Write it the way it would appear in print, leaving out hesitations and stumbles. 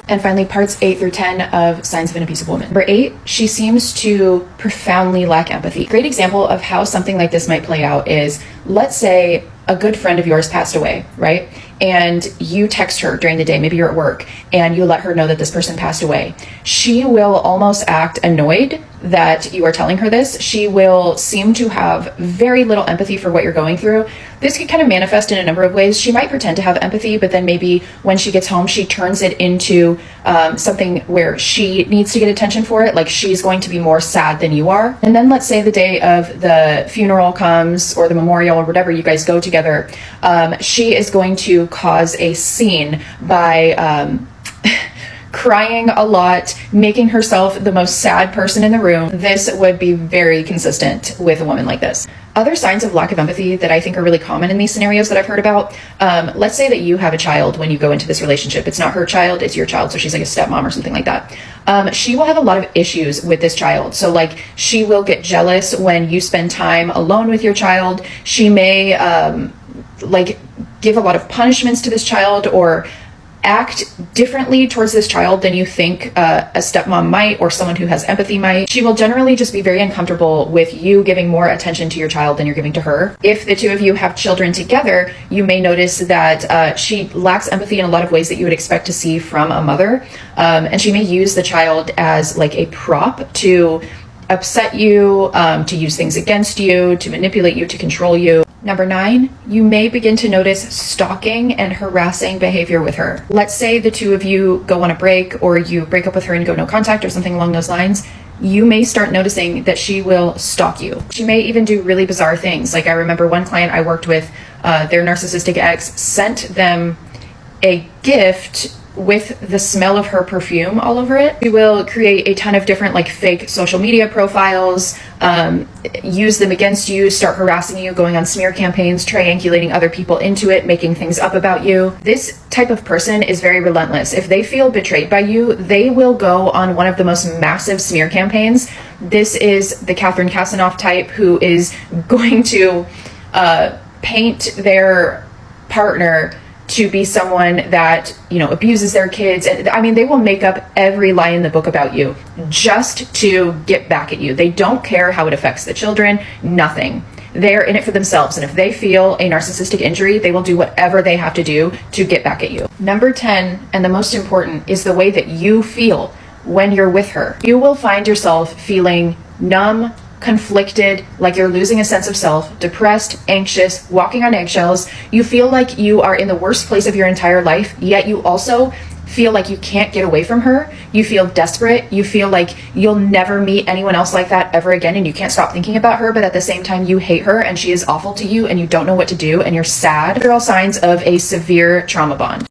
And finally, parts 8 through 10 of signs of an abusive woman. Number 8, she seems to profoundly lack empathy. A great example of how something like this might play out is, let's say a good friend of yours passed away, right? And you text her during the day, maybe you're at work, and you let her know that this person passed away. She will almost act annoyed that you are telling her this. She will seem to have very little empathy for what you're going through. This can kind of manifest in a number of ways. She might pretend to have empathy, but then maybe when she gets home, she turns it into something where she needs to get attention for it, like she's going to be more sad than you are. And then let's say the day of the funeral comes, or the memorial, or whatever you guys go together, she is going to cause a scene by crying a lot, making herself the most sad person in the room. This would be very consistent with a woman like this. Other signs of lack of empathy that I think are really common in these scenarios that I've heard about, let's say that you have a child when you go into this relationship. It's not her child, it's your child, so she's like a stepmom or something like that. She will have a lot of issues with this child. So like, she will get jealous when you spend time alone with your child. She may like give a lot of punishments to this child, or act differently towards this child than you think a stepmom might, or someone who has empathy might. She will generally just be very uncomfortable with you giving more attention to your child than you're giving to her. If the two of you have children together, you may notice that she lacks empathy in a lot of ways that you would expect to see from a mother. And she may use the child as like a prop to upset you, to use things against you, to manipulate you, to control you. Number 9, you may begin to notice stalking and harassing behavior with her. Let's say the two of you go on a break, or you break up with her and go no contact, or something along those lines. You may start noticing that she will stalk you. She may even do really bizarre things. Like, I remember one client I worked with, their narcissistic ex sent them a gift with the smell of her perfume all over it. She will create a ton of different like fake social media profiles, use them against you, start harassing you, going on smear campaigns, triangulating other people into it, making things up about you. This type of person is very relentless. If they feel betrayed by you, they will go on one of the most massive smear campaigns. This is the Catherine Kasanoff type, who is going to paint their partner to be someone that, you know, abuses their kids. And I mean, they will make up every lie in the book about you just to get back at you. They don't care how it affects the children, nothing. They're in it for themselves. And if they feel a narcissistic injury, they will do whatever they have to do to get back at you. Number 10, and the most important, is the way that you feel when you're with her. You will find yourself feeling numb, conflicted, like you're losing a sense of self, depressed, anxious, walking on eggshells. You feel like you are in the worst place of your entire life, yet you also feel like you can't get away from her. You feel desperate. You feel like you'll never meet anyone else like that ever again, and you can't stop thinking about her, but at the same time you hate her and she is awful to you and you don't know what to do and you're sad. They're all signs of a severe trauma bond.